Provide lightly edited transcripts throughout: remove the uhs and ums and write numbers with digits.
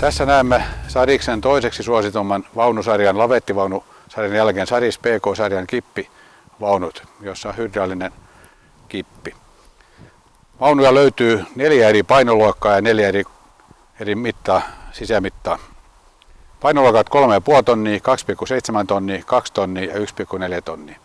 Tässä näemme Sariksen toiseksi suositumman vaunusarjan, lavettivaunusarjan jälkeen Saris PK-sarjan kippivaunut, jossa on hydraulinen kippi. Vaunuja löytyy 4 eri painoluokkaa ja 4 eri sisämittaa. Painoluokat 3,5 tonnia, 2,7 tonnia, 2 tonnia ja 1,4 tonnia.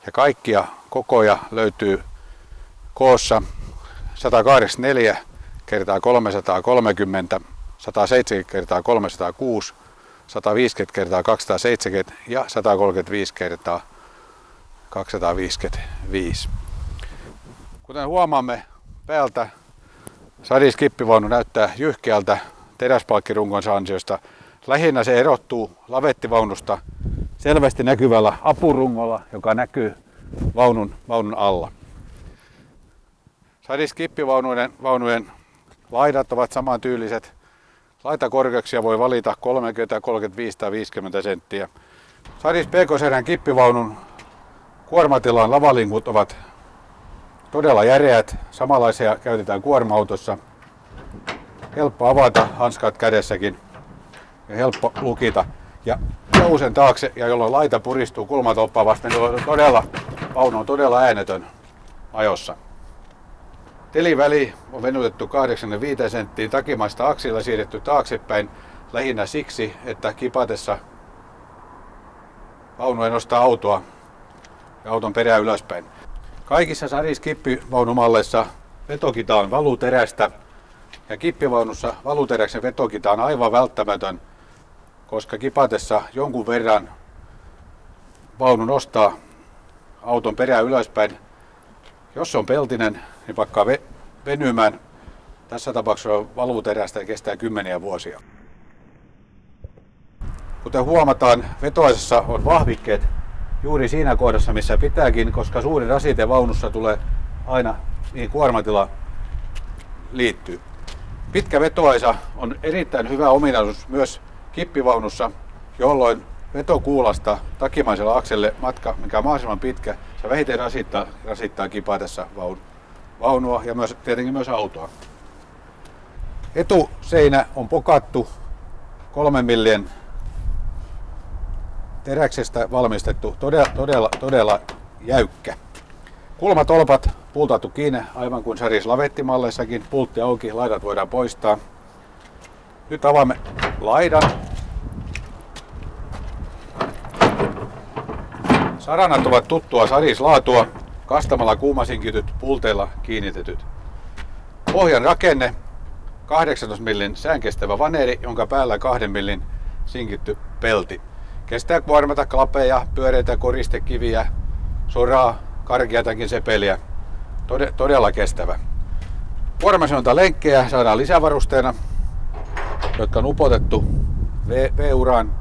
Ja kaikkia kokoja löytyy koossa 184 kertaa 330, 170 kertaa 306, 150 kertaa 270 ja 135 kertaa 255. Kuten huomaamme päältä, Saris kippivaunu näyttää jyhkeältä teräspalkkirunkonsa ansiosta. Lähinnä se erottuu lavettivaunusta selvästi näkyvällä apurungolla, joka näkyy vaunun alla. Saris kippivaunujen laidat ovat samantyyliset. Laitakorkeuksia voi valita 30, 35 tai 50 senttiä. Saris PK-sarjan kippivaunun kuormatilan lavalinkut ovat todella järeät. Samanlaisia käytetään kuorma-autossa. Helppo avata, hanskat kädessäkin ja helppo lukita. Ja jousen taakse, ja jolloin laita puristuu kulmatolppaa vasten, niin vaunu on todella äänetön ajossa. Teliväli on venytetty 85 senttiin, takimaista aksilla siirretty taaksepäin lähinnä siksi, että kipatessa vaunu ei nostaa autoa ja auton perää ylöspäin. Kaikissa Saris kippivaunumalleissa vetokita on valuterästä ja kippivaunussa valuteräksen vetokita on aivan välttämätön, koska kipatessa jonkun verran vaunu nostaa auton perää ylöspäin. Jos se on peltinen, niin pakkaa venymään. Tässä tapauksessa valuterästä ja kestää kymmeniä vuosia. Kuten huomataan, vetoaisessa on vahvikkeet juuri siinä kohdassa, missä pitääkin, koska suuri rasite vaunussa tulee aina mihin kuormatila liittyy. Pitkä vetoaisa on erittäin hyvä ominaisuus myös kippivaunussa, jolloin vetokuulasta takimaisella akselle matka, mikä on mahdollisimman pitkä, se vähiten rasittaa kipatessa vaunua ja tietenkin myös autoa. Etuseinä on pokattu 3 millin teräksestä valmistettu, todella jäykkä. Kulmatolpat pultattu kiinni, aivan kuin Saris lavettimalleissakin. Pultti auki, laidat voidaan poistaa. Nyt avaamme laidan. Saranat ovat tuttua Saris-laatua, kastamalla kuumasinkityt, pulteilla kiinnitetyt. Pohjan rakenne, 18 millin säänkestävä vaneeri, jonka päällä 2 millin sinkitty pelti. Kestää kuormata klapeja, pyöreitä koristekiviä, soraa, karkeatakin sepeliä. Todella kestävä. Kuormasionta lenkkejä saadaan lisävarusteena, jotka on upotettu V-uraan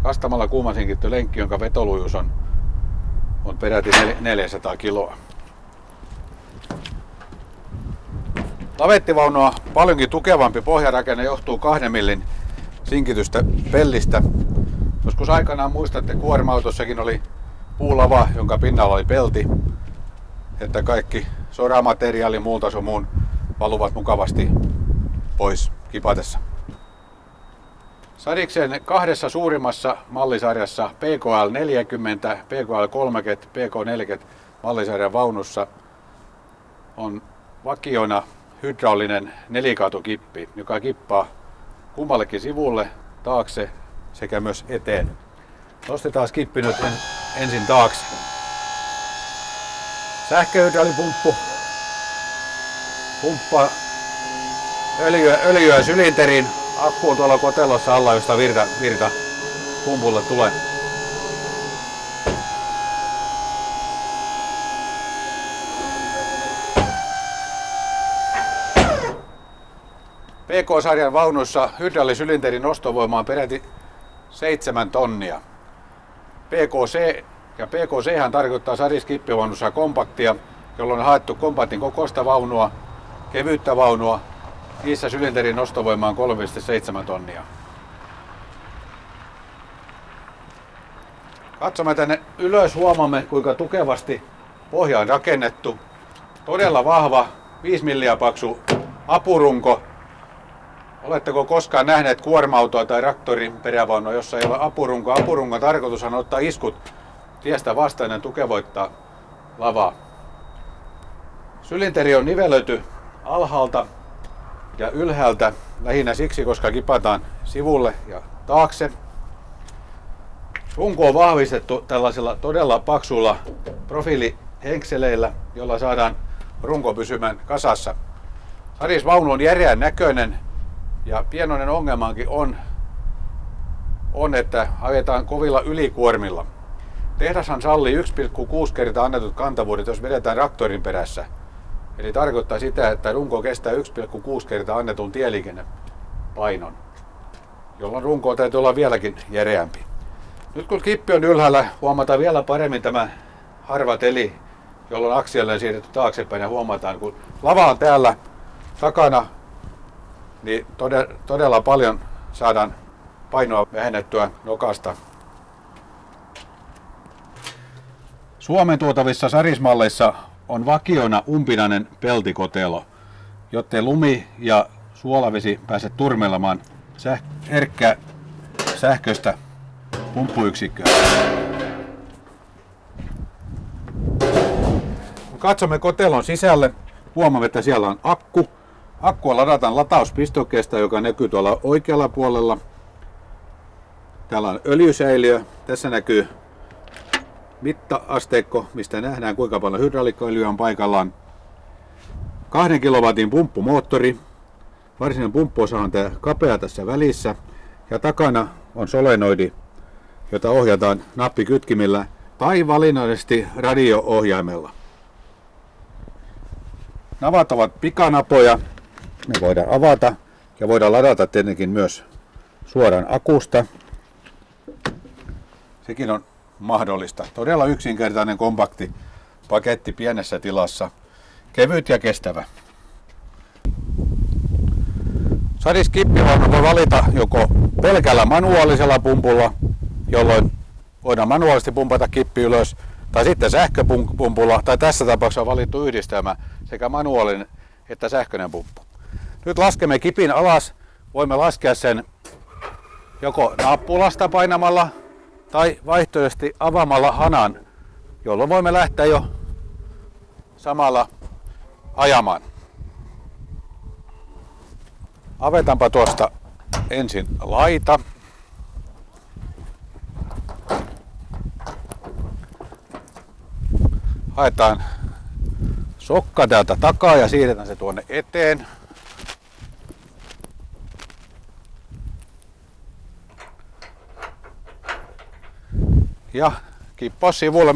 kastamalla kuumasinkitty lenkki, jonka vetolujuus on peräti 400 kiloa. Lavettivaunua paljonkin tukevampi pohjarakenne johtuu 2 millin sinkitystä pellistä. Joskus aikanaan muistatte, kuorma-autossakin oli puulava, jonka pinnalla oli pelti, että kaikki soramateriaali muulta sun muun valuvat mukavasti pois kipatessa. Sariksen 2 suurimmassa mallisarjassa PKL 40, PKL 30, PK 40 mallisarjan vaunussa on vakiona hydraulinen nelikaatokippi, joka kippaa kummallekin sivulle, taakse sekä myös eteen. Nostetaan kippi nyt ensin taakse. Sähköhydraulipumppu pumppaa öljyä sylinteriin. Akku on tuolla kotelossa alla, josta virta pumpulle tulee. PK-sarjan vaunuissa hydraulisylinterin nostovoima on peräti 7 tonnia. PKC ja PKC tarkoittaa Saris kippivaunussa kompaktia, jolloin on haettu kompaktin kokoista vaunua, kevyttä vaunua. Niissä sylinterin nostovoima on 3,7 tonnia. Katsomme tänne ylös, huomaamme kuinka tukevasti pohja on rakennettu. Todella vahva 5 milliä paksu apurunko Oletteko koskaan nähneet kuorma-autoa tai traktorin perävaunua, jossa ei ole apurunkoa? Apurungon tarkoitus on ottaa iskut tiestä vastaan ja tukevoittaa lavaa. Sylinteri on nivelöity alhaalta ja ylhäältä lähinnä siksi, koska kipataan sivulle ja taakse. Runko on vahvistettu tällaisilla todella paksuilla profiilihenkseleillä, jolla saadaan runko pysymään kasassa. Sarisvaunu on järeän näköinen ja pienoinen ongelmaankin on, että ajetaan kovilla ylikuormilla. Tehdashan sallii 1,6 kertaa annetut kantavuudet, jos vedetään traktorin perässä. Eli tarkoittaa sitä, että runko kestää 1,6 kertaa annetun tieliikennepainon, jolloin runko täytyy olla vieläkin järeämpi. Nyt kun kippi on ylhäällä, huomataan vielä paremmin tämä harva teli, jolloin aksialle on siirretty taaksepäin ja huomataan, kun lava on täällä takana, niin todella paljon saadaan painoa vähennettyä nokasta. Suomen tuotavissa sarismalleissa on vakiona umpinainen peltikotelo, jottei lumi ja suolavesi pääse turmelemaan herkkää sähköistä pumppuyksikköä. Kun katsomme kotelon sisälle, huomaamme, että siellä on akku. Akkua ladataan latauspistokkeesta, joka näkyy tuolla oikealla puolella. Täällä on öljysäiliö. Tässä näkyy mitta-asteikko, mistä nähdään kuinka paljon hydrauliikkaöljyä on paikallaan. 2 kilowatin pumppumoottori. Varsinainen pumppuosa on tämä kapea tässä välissä. Ja takana on solenoidi, jota ohjataan nappikytkimillä tai valinnaisesti radio-ohjaimella. Navat ovat pikanapoja. Ne voidaan avata ja voidaan ladata tietenkin myös suoraan akusta. Sekin on mahdollista. Todella yksinkertainen, kompakti paketti pienessä tilassa. Kevyt ja kestävä. Saris kippivaunu voi valita joko pelkällä manuaalisella pumpulla, jolloin voidaan manuaalisesti pumpata kippi ylös, tai sitten sähköpumpulla, tai tässä tapauksessa on valittu yhdistelmä sekä manuaalinen että sähköinen pumppu. Nyt laskemme kipin alas. Voimme laskea sen joko nappulasta painamalla tai vaihtoehtoisesti avaamalla hanan, jolloin voimme lähteä jo samalla ajamaan. Avetaanpa tuosta ensin laita. Haetaan sokka täältä takaa ja siirretään se tuonne eteen. Ja kippaus sivulle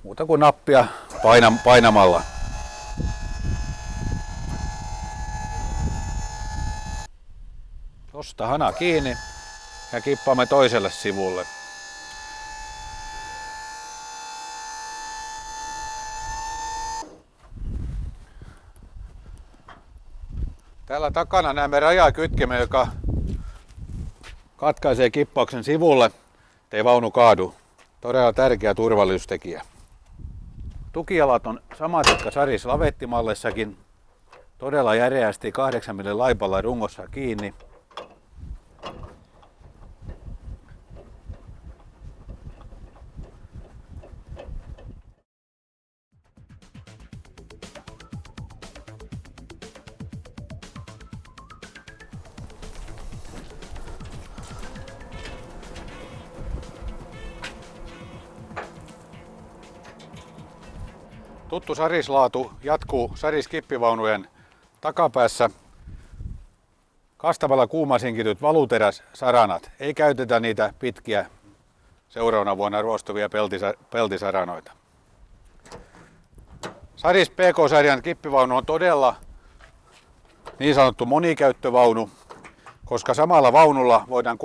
muuta kuin nappia painamalla. Tosta hana kiinni ja kippaamme toiselle sivulle. Täällä takana näemme rajakytkimen, joka katkaisee kippauksen sivulle, ettei vaunu kaadu. Todella tärkeä turvallisuustekijä. Tukijalat on samat, jotka Saris lavettimallissakin. Todella järeästi 8 mm laipalla rungossa kiinni. Tuttu Saris-laatu jatkuu Saris-kippivaunujen takapäässä. Kastavalla kuumasinkityt valuterässaranat. Ei käytetä niitä pitkiä seuraavana vuonna ruostuvia peltisaranoita. Saris PK-sarjan kippivaunu on todella niin sanottu monikäyttövaunu, koska samalla vaunulla voidaan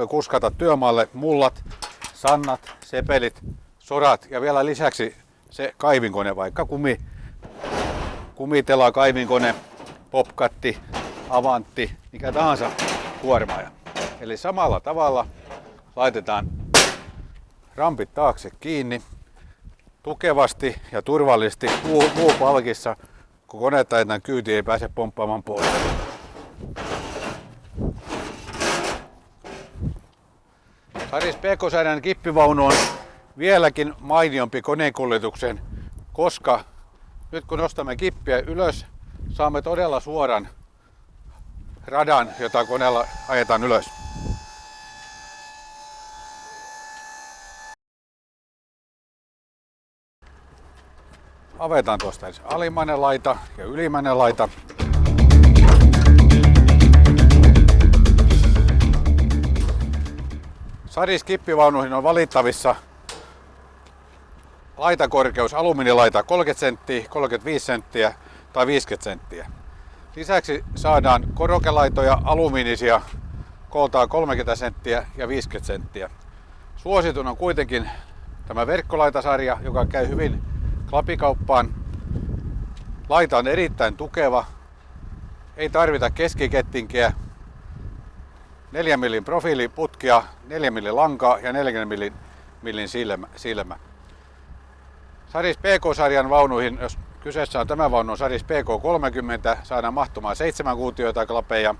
kuskata työmaalle mullat, sannat, sepelit, sorat ja vielä lisäksi se kaivinkone, vaikka kumitela, kaivinkone, popkatti, avantti, mikä tahansa kuormaaja. Eli samalla tavalla laitetaan rampit taakse kiinni tukevasti ja turvallisesti muu palkissa, kun konetta kyytiin ei pääse pomppaamaan pois. Saris PK-sarjan kippivaunu on vieläkin mainiompi konekuljetukseen, koska nyt kun nostamme kippiä ylös, saamme todella suoran radan, jota koneella ajetaan ylös. Avetaan tuosta alimmainen laita ja ylimmäinen laita. Saris kippivaunuihin on valittavissa laitakorkeus alumiinilaita 30 senttiä, 35 senttiä tai 50 senttiä. Lisäksi saadaan korokelaitoja alumiinisia kooltaan 30 senttiä ja 50 senttiä. Suositun on kuitenkin tämä verkkolaitasarja, joka käy hyvin klapikauppaan. Laita on erittäin tukeva, ei tarvita keskikettinkiä, 4 mm profiiliputkia, 4 mm lankaa ja 40 mm silmä. Saris PK-sarjan vaunuihin, jos kyseessä on tämä vaunu Saris PK30, saadaan mahtumaan 7 kuutiota klapeja,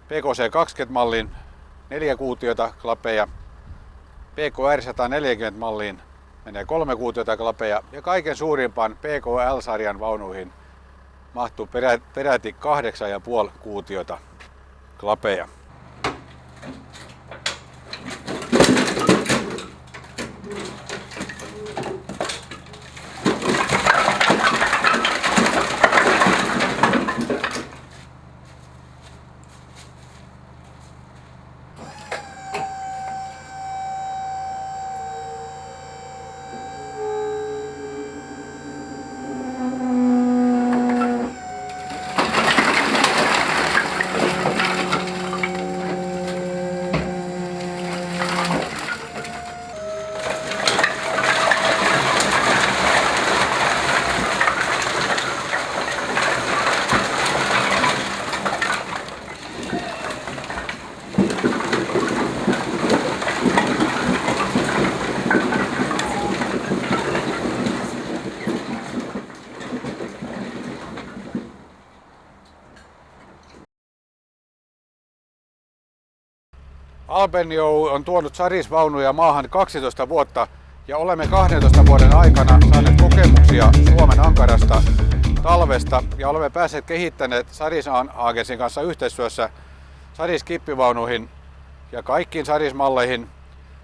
PKC20-mallin 4 kuutiota klapeja, PKR140-malliin menee 3 kuutiota klapeja ja kaiken suurimpaan PKL-sarjan vaunuihin mahtuu peräti 8,5 kuutiota klapeja. Albenio on tuonut Saris-vaunuja maahan 12 vuotta ja olemme 12 vuoden aikana saaneet kokemuksia Suomen ankarasta talvesta ja olemme päässeet kehittäneet Saris Agensin kanssa yhteistyössä Saris-kippivaunuihin ja kaikkiin Saris-malleihin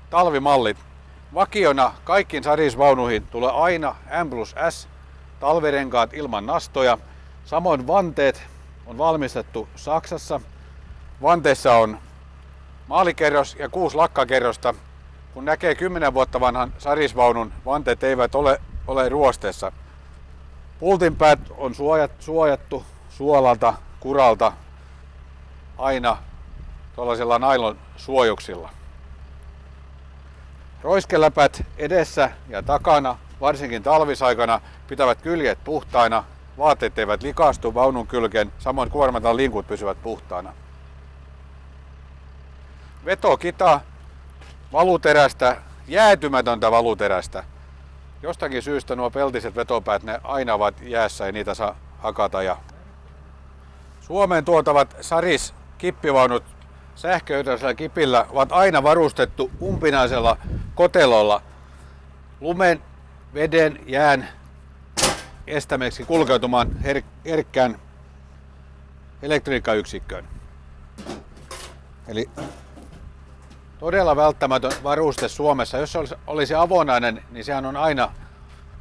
talvimallit. Vakiona kaikkiin Saris-vaunuihin tulee aina M+S talvirenkaat ilman nastoja. Samoin vanteet on valmistettu Saksassa. Vanteessa on maalikerros ja 6 lakkakerrosta. Kun näkee 10 vuotta vanhan Saris-vaunun, vanteet eivät ole ruosteessa. Pultinpäät on suojattu suolalta, kuralta aina tuollaisilla nailon suojuksilla. Roiskeläpät edessä ja takana, varsinkin talvisaikana, pitävät kyljet puhtaina, vaatteet eivät likastu vaunun kylkeen, samoin kuormatan linkut pysyvät puhtaana. Vetokita valuterästä, jäätymätöntä valuterästä. Jostakin syystä nuo peltiset vetopäät, ne aina ovat jäässä, ei niitä saa hakata. Suomeen tuotavat Saris kippivaunut sähköjohtoisella kipillä ovat aina varustettu umpinaisella kotelolla lumen, veden, jään estämiseksi kulkeutumaan herkkään elektroniikkayksikköön. Eli todella välttämätön varuste Suomessa. Jos se olisi avonainen, niin sehän on aina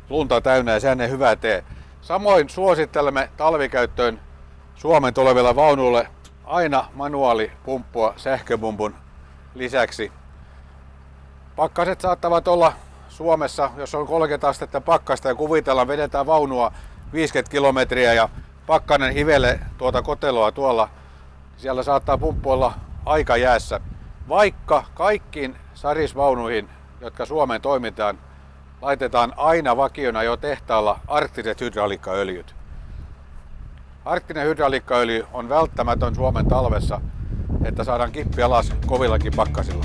lunta täynnä ja sehän ei hyvää tee. Samoin suosittelemme talvikäyttöön Suomen tulevilla vaunuille aina manuaalipumppua sähköpumpun lisäksi. Pakkaset saattavat olla Suomessa, jos on 30 astetta pakkasta ja kuvitellaan, vedetään vaunua 50 kilometriä ja pakkanen hivelee tuota koteloa tuolla, siellä saattaa pumppu olla aika jäässä. Vaikka kaikkiin Saris-vaunuihin, jotka Suomeen toimitaan, laitetaan aina vakiona jo tehtaalla arktiset hydrauliikkaöljyt. Arktinen hydrauliikkaöljy on välttämätön Suomen talvessa, että saadaan kippi alas kovillakin pakkasilla.